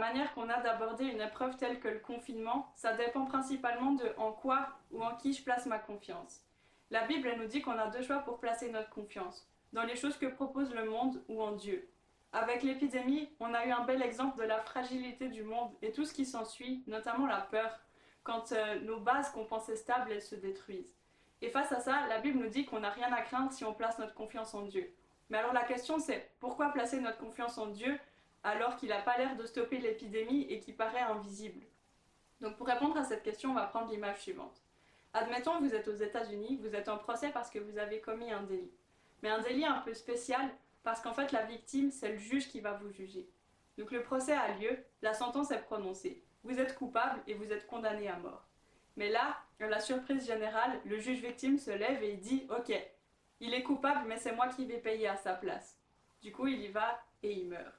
manière qu'on a d'aborder une épreuve telle que le confinement, ça dépend principalement de en quoi ou en qui je place ma confiance. La Bible elle nous dit qu'on a deux choix pour placer notre confiance, dans les choses que propose le monde ou en Dieu. Avec l'épidémie, on a eu un bel exemple de la fragilité du monde et tout ce qui s'ensuit, notamment la peur, quand nos bases qu'on pensait stables, elles se détruisent. Et face à ça, la Bible nous dit qu'on n'a rien à craindre si on place notre confiance en Dieu. Mais alors la question c'est, pourquoi placer notre confiance en Dieu alors qu'il n'a pas l'air de stopper l'épidémie et qu'il paraît invisible? Donc pour répondre à cette question, on va prendre l'image suivante. Admettons que vous êtes aux États-Unis, vous êtes en procès parce que vous avez commis un délit. Mais un délit un peu spécial parce qu'en fait la victime, c'est le juge qui va vous juger. Donc le procès a lieu, la sentence est prononcée. Vous êtes coupable et vous êtes condamné à mort. Mais là, à la surprise générale, le juge victime se lève et il dit « Ok, il est coupable mais c'est moi qui vais payer à sa place. » Du coup il y va et il meurt.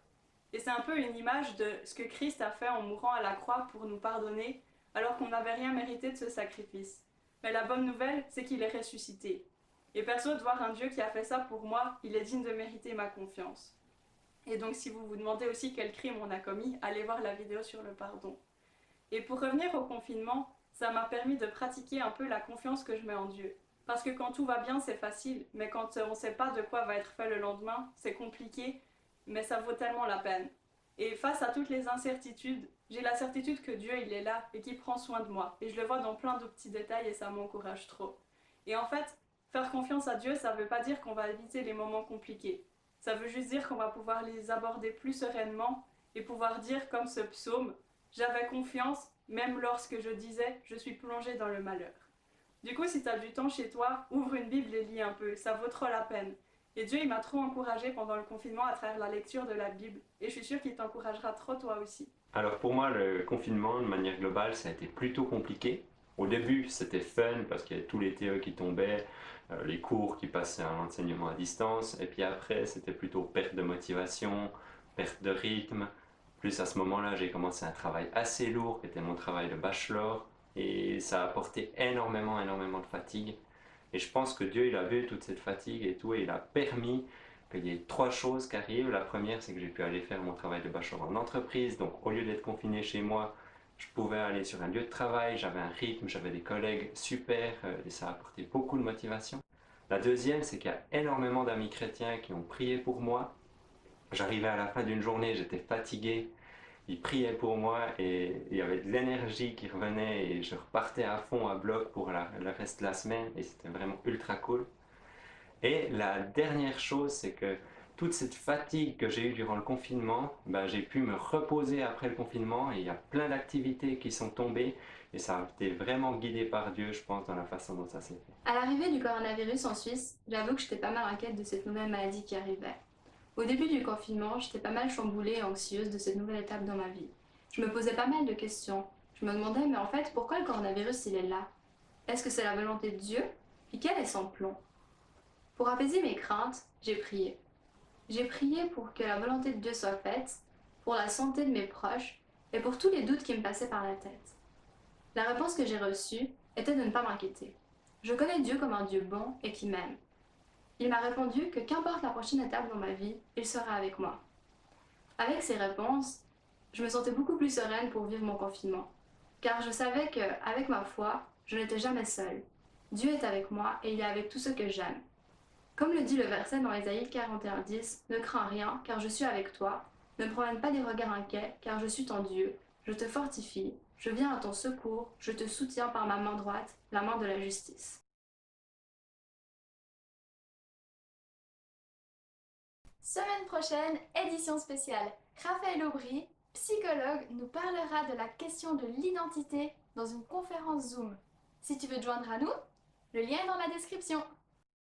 Et c'est un peu une image de ce que Christ a fait en mourant à la croix pour nous pardonner, alors qu'on n'avait rien mérité de ce sacrifice. Mais la bonne nouvelle, c'est qu'il est ressuscité. Et perso, de voir un Dieu qui a fait ça pour moi, il est digne de mériter ma confiance. Et donc si vous vous demandez aussi quel crime on a commis, allez voir la vidéo sur le pardon. Et pour revenir au confinement, ça m'a permis de pratiquer un peu la confiance que je mets en Dieu. Parce que quand tout va bien, c'est facile, mais quand on ne sait pas de quoi va être fait le lendemain, c'est compliqué, mais ça vaut tellement la peine. Et face à toutes les incertitudes, j'ai la certitude que Dieu, il est là et qu'il prend soin de moi. Et je le vois dans plein de petits détails et ça m'encourage trop. Et en fait, faire confiance à Dieu, ça ne veut pas dire qu'on va éviter les moments compliqués. Ça veut juste dire qu'on va pouvoir les aborder plus sereinement et pouvoir dire comme ce psaume, j'avais confiance même lorsque je disais je suis plongé dans le malheur. Du coup, si tu as du temps chez toi, ouvre une Bible et lis un peu, ça vaut trop la peine. Et Dieu, il m'a trop encouragée pendant le confinement à travers la lecture de la Bible. Et je suis sûre qu'il t'encouragera trop toi aussi. Alors pour moi, le confinement, de manière globale, ça a été plutôt compliqué. Au début, c'était fun parce qu'il y avait tous les TE qui tombaient, les cours qui passaient à l'enseignement à distance. Et puis après, c'était plutôt perte de motivation, perte de rythme. Plus à ce moment-là, j'ai commencé un travail assez lourd, qui était mon travail de bachelor. Et ça a apporté énormément de fatigue. Et je pense que Dieu, il a vu toute cette fatigue et tout, et il a permis qu'il y ait trois choses qui arrivent. La première, c'est que j'ai pu aller faire mon travail de bachelor en entreprise. Donc, au lieu d'être confiné chez moi, je pouvais aller sur un lieu de travail, j'avais un rythme, j'avais des collègues super, et ça a apporté beaucoup de motivation. La deuxième, c'est qu'il y a énormément d'amis chrétiens qui ont prié pour moi. J'arrivais à la fin d'une journée, j'étais fatigué, ils priaient pour moi et il y avait de l'énergie qui revenait et je repartais à fond à bloc pour le reste de la semaine et c'était vraiment ultra cool. Et la dernière chose, c'est que toute cette fatigue que j'ai eue durant le confinement, ben, j'ai pu me reposer après le confinement et il y a plein d'activités qui sont tombées et ça a été vraiment guidé par Dieu, je pense, dans la façon dont ça s'est fait. À l'arrivée du coronavirus en Suisse, j'avoue que j'étais pas mal inquiète de cette nouvelle maladie qui arrivait. Au début du confinement, j'étais pas mal chamboulée et anxieuse de cette nouvelle étape dans ma vie. Je me posais pas mal de questions. Je me demandais, mais en fait, pourquoi le coronavirus il est là? Est-ce que c'est la volonté de Dieu? Puis quel est son plan? Pour apaiser mes craintes, j'ai prié. J'ai prié pour que la volonté de Dieu soit faite, pour la santé de mes proches et pour tous les doutes qui me passaient par la tête. La réponse que j'ai reçue était de ne pas m'inquiéter. Je connais Dieu comme un Dieu bon et qui m'aime. Il m'a répondu que qu'importe la prochaine étape dans ma vie, il sera avec moi. Avec ces réponses, je me sentais beaucoup plus sereine pour vivre mon confinement, car je savais qu'avec ma foi, je n'étais jamais seule. Dieu est avec moi et il est avec tous ceux que j'aime. Comme le dit le verset dans Ésaïe 41:10, ne crains rien, car je suis avec toi. Ne me promène pas des regards inquiets, car je suis ton Dieu. Je te fortifie, je viens à ton secours, je te soutiens par ma main droite, la main de la justice. Semaine prochaine, édition spéciale. Raphaël Aubry, psychologue, nous parlera de la question de l'identité dans une conférence Zoom. Si tu veux te joindre à nous, le lien est dans la description.